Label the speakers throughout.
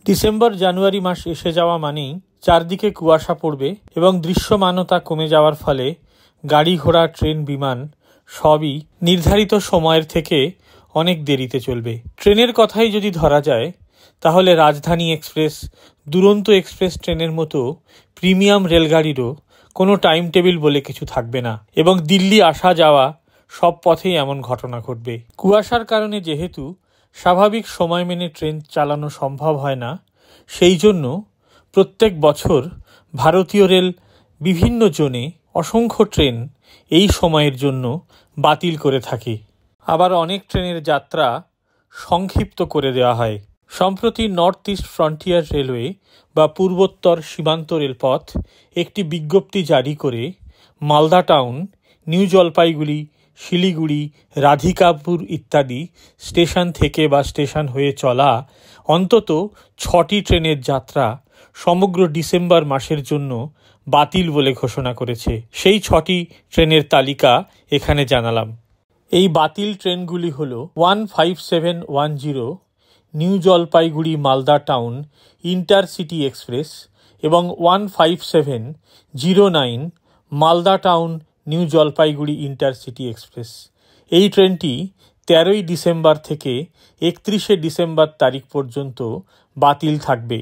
Speaker 1: December January মাস এসে যাওয়া মানেই চারদিকে কুয়াশা পড়বে এবং দৃশ্যমানতা কমে যাওয়ার ফলে গাড়ি ঘোড়া ট্রেন বিমান সবই নির্ধারিত সময়ের থেকে অনেক দেরিতে চলবে। ট্রেনের কথাই যদি ধরা যায় তাহলে রাজধানী এক্সপ্রেস, দুরন্ত এক্সপ্রেস ট্রেনের মতো প্রিমিয়াম রেলগাড়িরও কোনো টাইম টেবিল বলে কিছু থাকবে না এবং দিল্লি আসা যাওয়া সব পথেই এমন ঘটনা ঘটবে। কুয়াশার কারণে যেহেতু স্বাভাবিক সময় মেনে ট্রেন চালানো সম্ভব হয় না, সেই জন্য প্রত্যেক বছর ভারতীয় রেল বিভিন্ন জোনে অসংখ্য ট্রেন এই সময়ের জন্য বাতিল করে থাকে। আবার অনেক ট্রেনের যাত্রা সংক্ষিপ্ত করে দেওয়া হয়। সম্প্রতি নর্থ ইস্ট ফ্রন্টিয়ার রেলওয়ে বা পূর্বোত্তর সীমান্ত রেলপথ একটি বিজ্ঞপ্তি জারি করে মালদা টাউন, নিউ জলপাইগুড়ি, শিলিগুড়ি, রাধিকাপুর ইত্যাদি স্টেশন থেকে বা স্টেশন হয়ে চলা অন্তত 6টি ট্রেনের যাত্রা সমগ্র ডিসেম্বর মাসের জন্য বাতিল বলে ঘোষণা করেছে। সেই 6টি ট্রেনের তালিকা এখানে জানালাম। এই বাতিল ট্রেনগুলি হল 15710 new Jalpaiguri Malda town intercity express এবং 15709 Malda town new Jalpaiguri intercity express. এই ট্রেনটি 13ই ডিসেম্বর থেকে 31শে ডিসেম্বর তারিখ পর্যন্ত বাতিল থাকবে।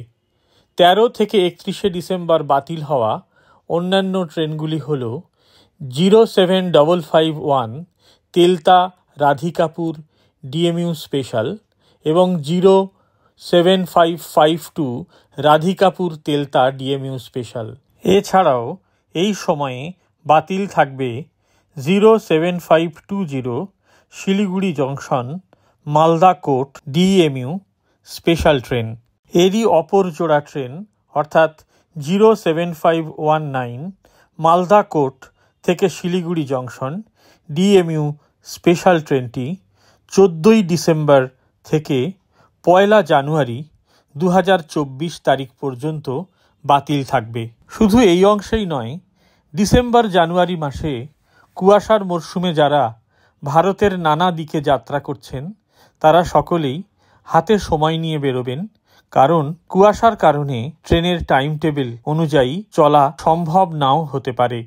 Speaker 1: 13 থেকে 31শে ডিসেম্বর বাতিল হওয়া অন্যান্য ট্রেনগুলি হল 07551 তেলতা রাধিকাপুর ডিএমইউ স্পেশাল এবং 07552 রাধিকাপুর তেলতা ডিএমইউ স্পেশাল। এছাড়াও এই সময়ে বাতিল থাকবে 07520 Siliguri junction Malda Court DEMU special train. এরই অপর জোড়া ট্রেন অর্থাৎ 07519 মালদা কোট থেকে শিলিগুড়ি জংশন ডিএমইউ স্পেশাল ট্রেনটি 14ই ডিসেম্বর থেকে 1 জানুয়ারি 2024 তারিখ পর্যন্ত বাতিল থাকবে। শুধু এই অংশেই নয়, ডিসেম্বর জানুয়ারি মাসে কুয়াশার মরশুমে যারা ভারতের নানা দিকে যাত্রা করছেন তারা সকলেই হাতে সময় নিয়ে বেরোবেন, কারণ কুয়াশার কারণে ট্রেনের টাইম টেবিল অনুযায়ী চলা সম্ভব নাও হতে পারে।